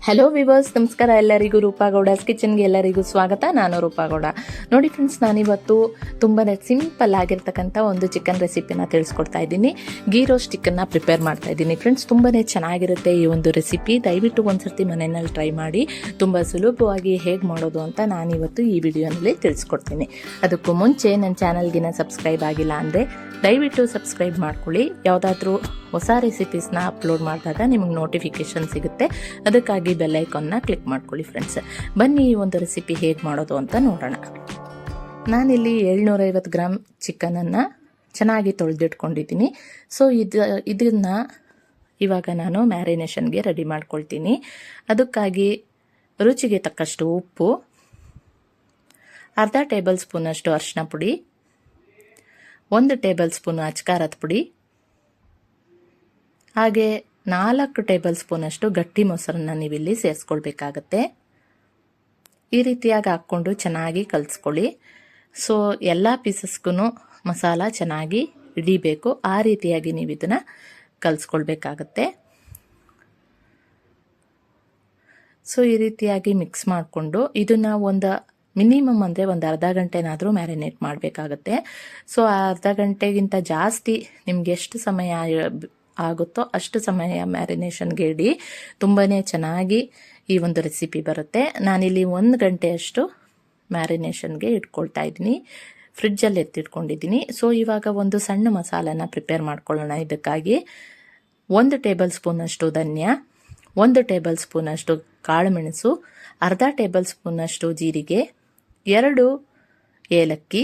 Hello viewers, ನಮಸ್ಕಾರ. ಎಲ್ಲರಿಗೂ ರೂಪಾಗೌಡಸ್ ಕಿಚನ್ಗೆ ಎಲ್ಲರಿಗೂ ಸ್ವಾಗತ. ನಾನು ರೂಪಾಗೌಡ. ನೋಡಿ ಫ್ರೆಂಡ್ಸ್, ನಾನಿವತ್ತು ತುಂಬಾ ಸಿಂಪಲ್ ಆಗಿರ್ತಕ್ಕಂಥ ಒಂದು ಚಿಕನ್ ರೆಸಿಪಿನ ತಿಳಿಸ್ಕೊಡ್ತಾ ಇದ್ದೀನಿ. ಗೀ ರೋಸ್ಟ್ ಚಿಕನ್ನ ಪ್ರಿಪೇರ್ ಮಾಡ್ತಾ ಇದ್ದೀನಿ ಫ್ರೆಂಡ್ಸ್. ತುಂಬಾ ಚೆನ್ನಾಗಿರುತ್ತೆ ಈ ಒಂದು ರೆಸಿಪಿ. ದಯವಿಟ್ಟು ಒಂದ್ಸರ್ತಿ ಮನೆಯಲ್ಲಿ ಟ್ರೈ ಮಾಡಿ. ತುಂಬ ಸುಲಭವಾಗಿ ಹೇಗೆ ಮಾಡೋದು ಅಂತ ನಾನಿವತ್ತು ಈ ವಿಡಿಯೋನಲ್ಲಿ ತಿಳಿಸ್ಕೊಡ್ತೀನಿ. ಅದಕ್ಕೂ ಮುಂಚೆ ನನ್ನ ಚಾನಲ್ಗಿನ ಸಬ್ಸ್ಕ್ರೈಬ್ ಆಗಿಲ್ಲ ಅಂದರೆ ದಯವಿಟ್ಟು ಸಬ್ಸ್ಕ್ರೈಬ್ ಮಾಡ್ಕೊಳ್ಳಿ. ಯಾವುದಾದ್ರೂ ಹೊಸ ರೆಸಿಪೀಸ್ನ ಅಪ್ಲೋಡ್ ಮಾಡಿದಾಗ ನಿಮಗೆ ನೋಟಿಫಿಕೇಶನ್ ಸಿಗುತ್ತೆ. ಅದಕ್ಕಾಗಿ ಬೆಲ್ ಐಕಾನ್ನ ಕ್ಲಿಕ್ ಮಾಡ್ಕೊಳ್ಳಿ ಫ್ರೆಂಡ್ಸ್. ಬನ್ನಿ ಈ ಒಂದು ರೆಸಿಪಿ ಹೇಗೆ ಮಾಡೋದು ಅಂತ ನೋಡೋಣ. ನಾನಿಲ್ಲಿ 750 ಗ್ರಾಮ್ ಚಿಕನನ್ನು ಚೆನ್ನಾಗಿ ತೊಳೆದಿಟ್ಕೊಂಡಿದ್ದೀನಿ. ಸೊ ಇದನ್ನು ಇವಾಗ ನಾನು ಮ್ಯಾರಿನೇಷನ್ಗೆ ರೆಡಿ ಮಾಡ್ಕೊಳ್ತೀನಿ. ಅದಕ್ಕಾಗಿ ರುಚಿಗೆ ತಕ್ಕಷ್ಟು ಉಪ್ಪು, ಅರ್ಧ ಟೇಬಲ್ ಸ್ಪೂನಷ್ಟು ಅರಿಶಿನ ಪುಡಿ, 1 ಟೇಬಲ್ ಸ್ಪೂನ್ ಅಚ್ಕಾರದ ಪುಡಿ, ಹಾಗೆ 4 ಟೇಬಲ್ ಸ್ಪೂನಷ್ಟು ಗಟ್ಟಿ ಮೊಸರನ್ನ ನೀವಿಲ್ಲಿ ಸೇರಿಸ್ಕೊಳ್ಬೇಕಾಗತ್ತೆ. ಈ ರೀತಿಯಾಗಿ ಹಾಕ್ಕೊಂಡು ಚೆನ್ನಾಗಿ ಕಲಿಸ್ಕೊಳ್ಳಿ. ಸೊ ಎಲ್ಲ ಪೀಸಸ್ಗೂ ಮಸಾಲ ಚೆನ್ನಾಗಿ ಹಿಡಿಬೇಕು. ಆ ರೀತಿಯಾಗಿ ನೀವು ಇದನ್ನು ಕಲಿಸ್ಕೊಳ್ಬೇಕಾಗತ್ತೆ. ಸೊ ಈ ರೀತಿಯಾಗಿ ಮಿಕ್ಸ್ ಮಾಡಿಕೊಂಡು ಇದನ್ನು ಮಿನಿಮಮ್ ಅಂದರೆ ಒಂದು ಅರ್ಧ ಗಂಟೆನಾದರೂ ಮ್ಯಾರಿನೇಟ್ ಮಾಡಬೇಕಾಗತ್ತೆ. ಸೊ ಅರ್ಧ ಗಂಟೆಗಿಂತ ಜಾಸ್ತಿ ನಿಮ್ಗೆ ಎಷ್ಟು ಸಮಯ ಆಗುತ್ತೋ ಅಷ್ಟು ಸಮಯ ಮ್ಯಾರಿನೇಷನ್ಗೆ ಇಡಿ. ತುಂಬಾ ಚೆನ್ನಾಗಿ ಈ ಒಂದು ರೆಸಿಪಿ ಬರುತ್ತೆ. ನಾನಿಲ್ಲಿ 1 ಗಂಟೆಯಷ್ಟು ಮ್ಯಾರಿನೇಷನ್ಗೆ ಇಟ್ಕೊಳ್ತಾ ಇದ್ದೀನಿ. ಫ್ರಿಡ್ಜಲ್ಲಿ ಎತ್ತಿಟ್ಕೊಂಡಿದ್ದೀನಿ. ಸೊ ಇವಾಗ ಒಂದು ಸಣ್ಣ ಮಸಾಲನ ಪ್ರಿಪೇರ್ ಮಾಡ್ಕೊಳ್ಳೋಣ. ಇದಕ್ಕಾಗಿ 1 ಟೇಬಲ್ ಸ್ಪೂನಷ್ಟು ಧನ್ಯ, 1 ಟೇಬಲ್ ಸ್ಪೂನಷ್ಟು ಕಾಳುಮೆಣಸು, ಅರ್ಧ ಟೇಬಲ್ ಸ್ಪೂನಷ್ಟು ಜೀರಿಗೆ, 2 ಏಲಕ್ಕಿ,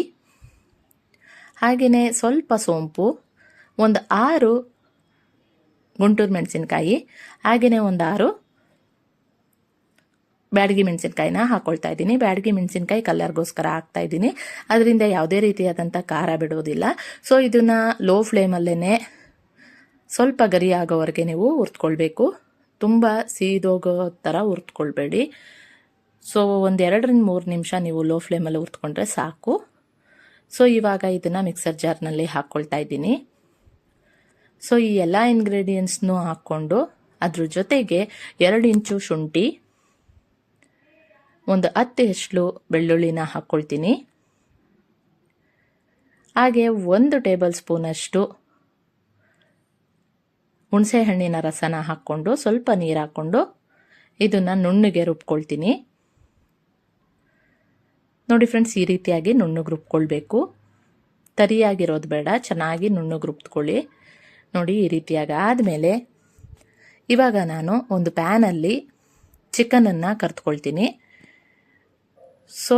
ಹಾಗೆಯೇ ಸ್ವಲ್ಪ ಸೋಂಪು, ಒಂದು 6 ಗುಂಟೂರು ಮೆಣಸಿನ್ಕಾಯಿ, ಹಾಗೆಯೇ ಒಂದು 6 ಬ್ಯಾಡಗಿ ಮೆಣಸಿನ್ಕಾಯಿನ ಹಾಕೊಳ್ತಾ ಇದ್ದೀನಿ. ಬ್ಯಾಡಗಿ ಮೆಣಸಿನ್ಕಾಯಿ ಕಲರ್ಗೋಸ್ಕರ ಹಾಕ್ತಾ ಇದ್ದೀನಿ. ಅದರಿಂದ ಯಾವುದೇ ರೀತಿಯಾದಂಥ ಖಾರ ಬಿಡೋದಿಲ್ಲ. ಸೊ ಇದನ್ನು ಲೋ ಫ್ಲೇಮಲ್ಲೇ ಸ್ವಲ್ಪ ಗರಿ ಆಗೋವರೆಗೆ ನೀವು ಹುರ್ತ್ಕೊಳ್ಬೇಕು. ತುಂಬ ಸೀದೋಗೋ ಥರ ಹುರ್ತ್ಕೊಳ್ಬೇಡಿ. ಸೊ ಒಂದು 2-3 ನಿಮಿಷ ನೀವು ಲೋ ಫ್ಲೇಮಲ್ಲಿ ಹುರ್ತ್ಕೊಂಡ್ರೆ ಸಾಕು. ಸೊ ಇವಾಗ ಇದನ್ನು ಮಿಕ್ಸರ್ ಜಾರ್ನಲ್ಲಿ ಹಾಕ್ಕೊಳ್ತಾ ಇದ್ದೀನಿ. ಸೊ ಈ ಎಲ್ಲ ಇಂಗ್ರೀಡಿಯೆಂಟ್ಸ್ನೂ ಹಾಕ್ಕೊಂಡು ಅದ್ರ ಜೊತೆಗೆ 2 ಇಂಚು ಶುಂಠಿ, ಒಂದು 10 ಹೆಸಳು ಬೆಳ್ಳುಳ್ಳಿನ ಹಾಕ್ಕೊಳ್ತೀನಿ. ಹಾಗೆ 1 ಟೇಬಲ್ ಸ್ಪೂನಷ್ಟು ಹುಣಸೆ ಹಣ್ಣಿನ ರಸನ ಹಾಕ್ಕೊಂಡು ಸ್ವಲ್ಪ ನೀರು ಹಾಕ್ಕೊಂಡು ಇದನ್ನು ನುಣ್ಣಗೆ ರುಬ್ಕೊಳ್ತೀನಿ. ನೋಡಿ ಫ್ರೆಂಡ್ಸ್, ಈ ರೀತಿಯಾಗಿ ನುಣ್ಣಗೆ ರುಬ್ಕೊಳ್ಬೇಕು. ತರಿಯಾಗಿರೋದು ಬೇಡ, ಚೆನ್ನಾಗಿ ನುಣ್ಣಗೆ ರುಬ್ಕೊಳ್ಳಿ. ನೋಡಿ ಈ ರೀತಿಯಾಗಿ ಆದಮೇಲೆ ಇವಾಗ ನಾನು ಒಂದು ಪ್ಯಾನಲ್ಲಿ ಚಿಕನನ್ನು ಕರ್ತ್ಕೊಳ್ತೀನಿ. ಸೊ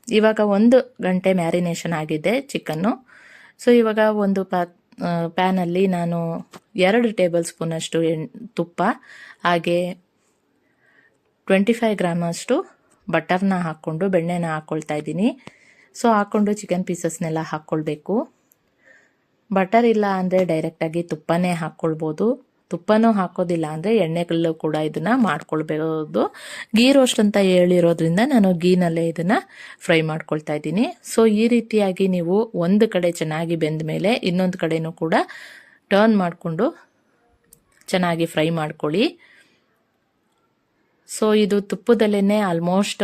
ಇವಾಗ 1 ಗಂಟೆ ಮ್ಯಾರಿನೇಷನ್ ಆಗಿದೆ ಚಿಕನ್ನು. ಸೊ ಇವಾಗ ಒಂದು ಪ್ಯಾನಲ್ಲಿ ನಾನು 2 ಟೇಬಲ್ ಸ್ಪೂನಷ್ಟು ತುಪ್ಪ, ಹಾಗೆ 25 ಗ್ರಾಮ್ ಅಷ್ಟು ಬಟರ್ನ ಹಾಕ್ಕೊಂಡು ಬೆಣ್ಣೆನ ಹಾಕ್ಕೊಳ್ತಾ ಇದ್ದೀನಿ. ಸೊ ಹಾಕ್ಕೊಂಡು ಚಿಕನ್ ಪೀಸಸ್ನೆಲ್ಲ ಹಾಕ್ಕೊಳ್ಬೇಕು. ಬಟರ್ ಇಲ್ಲ ಅಂದರೆ ಡೈರೆಕ್ಟಾಗಿ ತುಪ್ಪನೇ ಹಾಕ್ಕೊಳ್ಬೋದು. ತುಪ್ಪನೂ ಹಾಕೋದಿಲ್ಲ ಅಂದರೆ ಎಣ್ಣೆಗಳಲ್ಲೂ ಕೂಡ ಇದನ್ನು ಮಾಡ್ಕೊಳ್ಬೋದು. ಗೀ ರೋಸ್ಟ್ ಅಂತ ಹೇಳಿರೋದ್ರಿಂದ ನಾನು ಗೀನಲ್ಲೇ ಇದನ್ನು ಫ್ರೈ ಮಾಡ್ಕೊಳ್ತಾ ಇದ್ದೀನಿ. ಸೊ ಈ ರೀತಿಯಾಗಿ ನೀವು ಒಂದು ಕಡೆ ಚೆನ್ನಾಗಿ ಬೆಂದ ಮೇಲೆ ಇನ್ನೊಂದು ಕಡೆನೂ ಕೂಡ ಟರ್ನ್ ಮಾಡಿಕೊಂಡು ಚೆನ್ನಾಗಿ ಫ್ರೈ ಮಾಡ್ಕೊಳ್ಳಿ. ಸೊ ಇದು ತುಪ್ಪದಲ್ಲೇ ಆಲ್ಮೋಸ್ಟ್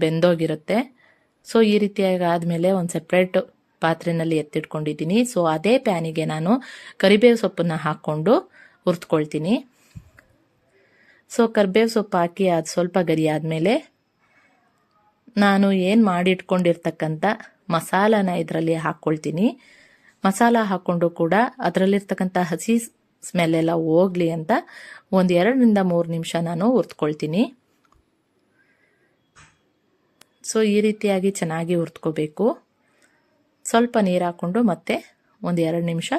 ಬೆಂದೋಗಿರುತ್ತೆ. ಸೊ ಈ ರೀತಿಯಾಗಿ ಆದಮೇಲೆ ಒಂದು ಸೆಪ್ರೇಟ್ ಪಾತ್ರೆಯಲ್ಲಿ ಎತ್ತಿಟ್ಕೊಂಡಿದ್ದೀನಿ. ಸೊ ಅದೇ ಪ್ಯಾನಿಗೆ ನಾನು ಕರಿಬೇವು ಸೊಪ್ಪನ್ನು ಹಾಕ್ಕೊಂಡು ಹುರ್ತ್ಕೊಳ್ತೀನಿ. ಸೊ ಕರಿಬೇವು ಸೊಪ್ಪು ಹಾಕಿ ಅದು ಸ್ವಲ್ಪ ಗರಿ ಆದಮೇಲೆ ನಾನು ಏನು ಮಾಡಿಟ್ಕೊಂಡಿರ್ತಕ್ಕಂಥ ಮಸಾಲಾನ ಇದರಲ್ಲಿ ಹಾಕ್ಕೊಳ್ತೀನಿ. ಮಸಾಲ ಹಾಕ್ಕೊಂಡು ಕೂಡ ಅದರಲ್ಲಿರ್ತಕ್ಕಂಥ ಹಸಿ ಸ್ಮೆಲ್ ಎಲ್ಲ ಹೋಗಲಿ ಅಂತ ಒಂದು 2-3 ನಿಮಿಷ ನಾನು ಹುರ್ತ್ಕೊಳ್ತೀನಿ. ಸೊ ಈ ರೀತಿಯಾಗಿ ಚೆನ್ನಾಗಿ ಹುರ್ತ್ಕೋಬೇಕು. ಸ್ವಲ್ಪ ನೀರು ಹಾಕ್ಕೊಂಡು ಮತ್ತೆ ಒಂದು 2 ನಿಮಿಷ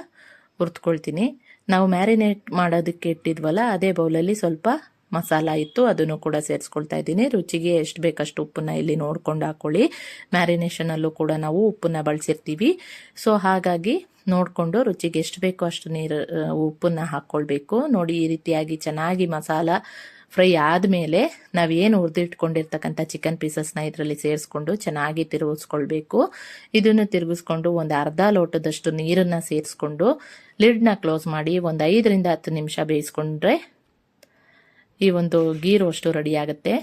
ಹುರ್ತ್ಕೊಳ್ತೀನಿ. ನಾವು ಮ್ಯಾರಿನೇಟ್ ಮಾಡೋದಕ್ಕೆ ಇಟ್ಟಿದ್ವಲ್ಲ, ಅದೇ ಬೌಲಲ್ಲಿ ಸ್ವಲ್ಪ ಮಸಾಲ ಇತ್ತು, ಅದನ್ನು ಕೂಡ ಸೇರಿಸ್ಕೊಳ್ತಾ ಇದ್ದೀನಿ. ರುಚಿಗೆ ಎಷ್ಟು ಬೇಕಷ್ಟು ಉಪ್ಪನ್ನ ಇಲ್ಲಿ ನೋಡ್ಕೊಂಡು ಹಾಕ್ಕೊಳ್ಳಿ. ಮ್ಯಾರಿನೇಷನಲ್ಲೂ ಕೂಡ ನಾವು ಉಪ್ಪನ್ನ ಬಳಸಿರ್ತೀವಿ. ಸೊ ಹಾಗಾಗಿ ನೋಡಿಕೊಂಡು ರುಚಿಗೆ ಎಷ್ಟು ಬೇಕೋ ಅಷ್ಟು ಉಪ್ಪನ್ನ ಹಾಕ್ಕೊಳ್ಬೇಕು. ನೋಡಿ ಈ ರೀತಿಯಾಗಿ ಚೆನ್ನಾಗಿ ಮಸಾಲ ಫ್ರೈ ಆದಮೇಲೆ ನಾವೇನು ಹುರಿದಿಟ್ಕೊಂಡಿರ್ತಕ್ಕಂಥ ಚಿಕನ್ ಪೀಸಸ್ನ ಇದರಲ್ಲಿ ಸೇರಿಸ್ಕೊಂಡು ಚೆನ್ನಾಗಿ ತಿರುಗಿಸ್ಕೊಳ್ಬೇಕು. ಇದನ್ನು ತಿರುಗಿಸ್ಕೊಂಡು ಒಂದು ಅರ್ಧ ಲೋಟದಷ್ಟು ನೀರನ್ನು ಸೇರಿಸ್ಕೊಂಡು ಲಿಡ್ನ ಕ್ಲೋಸ್ ಮಾಡಿ ಒಂದು 5-10 ನಿಮಿಷ ಬೇಯಿಸ್ಕೊಂಡ್ರೆ ಈ ಒಂದು ಗೀ ರೋಸ್ಟು ರೆಡಿ ಆಗುತ್ತೆ.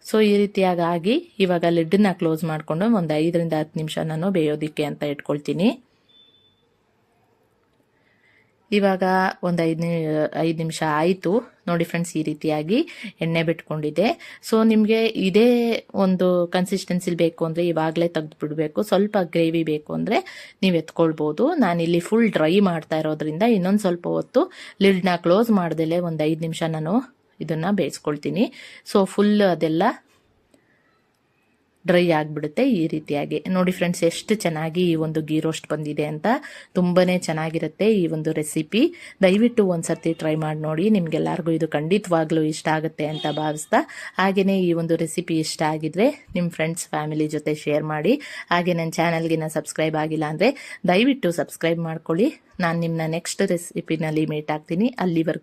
ಸೊ ಈ ರೀತಿಯಾಗಿ ಆಗಿ ಇವಾಗ ಲಿಡ್ಡನ್ನ ಕ್ಲೋಸ್ ಮಾಡಿಕೊಂಡು ಒಂದು 5ರಿಂದ 10 ನಿಮಿಷ ನಾನು ಬೇಯೋದಿಕ್ಕೆ ಅಂತ ಇಟ್ಕೊಳ್ತೀನಿ. ಇವಾಗ ಒಂದು 5 ನಿಮಿಷ ಆಯಿತು ನೋಡಿ ಫ್ರೆಂಡ್ಸ್, ಈ ರೀತಿಯಾಗಿ ಎಣ್ಣೆ ಬಿಟ್ಕೊಂಡಿದೆ. ಸೊ ನಿಮಗೆ ಇದೇ ಒಂದು ಕನ್ಸಿಸ್ಟೆನ್ಸಿಲಿ ಬೇಕು ಅಂದರೆ ಇವಾಗಲೇ ತೆಗೆದು ಬಿಡಬೇಕು. ಸ್ವಲ್ಪ ಗ್ರೇವಿ ಬೇಕು ಅಂದರೆ ನೀವು ಎತ್ಕೊಳ್ಬೋದು. ನಾನಿಲ್ಲಿ ಫುಲ್ ಡ್ರೈ ಮಾಡ್ತಾ ಇರೋದ್ರಿಂದ ಇನ್ನೊಂದು ಸ್ವಲ್ಪ ಹೊತ್ತು ಲಿಡ್ನ ಕ್ಲೋಸ್ ಮಾಡ್ದಲೇ ಒಂದು 5 ನಿಮಿಷ ನಾನು ಇದನ್ನು ಬೇಯಿಸ್ಕೊಳ್ತೀನಿ. ಸೊ ಫುಲ್ ಅದೆಲ್ಲ ಡ್ರೈ ಆಗಿಬಿಡುತ್ತೆ. ಈ ರೀತಿಯಾಗಿ ನೋಡಿ ಫ್ರೆಂಡ್ಸ್, ಎಷ್ಟು ಚೆನ್ನಾಗಿ ಈ ಒಂದು ಗೀ ರೋಸ್ಟ್ ಬಂದಿದೆ ಅಂತ. ತುಂಬಾ ಚೆನ್ನಾಗಿರುತ್ತೆ ಈ ಒಂದು ರೆಸಿಪಿ. ದಯವಿಟ್ಟು ಒಂದ್ಸರ್ತಿ ಟ್ರೈ ಮಾಡಿ ನೋಡಿ. ನಿಮ್ಗೆಲ್ಲರಿಗೂ ಇದು ಖಂಡಿತವಾಗ್ಲೂ ಇಷ್ಟ ಆಗುತ್ತೆ ಅಂತ ಭಾವಿಸ್ತಾ, ಹಾಗೆಯೇ ಈ ಒಂದು ರೆಸಿಪಿ ಇಷ್ಟ ಆಗಿದ್ರೆ ನಿಮ್ಮ ಫ್ರೆಂಡ್ಸ್ ಫ್ಯಾಮಿಲಿ ಜೊತೆ ಶೇರ್ ಮಾಡಿ. ಹಾಗೆ ನನ್ನ ಚಾನಲ್ಗೆ ಸಬ್ಸ್ಕ್ರೈಬ್ ಆಗಿಲ್ಲ ಅಂದರೆ ದಯವಿಟ್ಟು ಸಬ್ಸ್ಕ್ರೈಬ್ ಮಾಡ್ಕೊಳ್ಳಿ. ನಾನು ನಿಮ್ಮನ್ನ ನೆಕ್ಸ್ಟ್ ರೆಸಿಪಿನಲ್ಲಿ ಮೀಟ್ ಆಗ್ತೀನಿ. ಅಲ್ಲಿವರೆಗೂ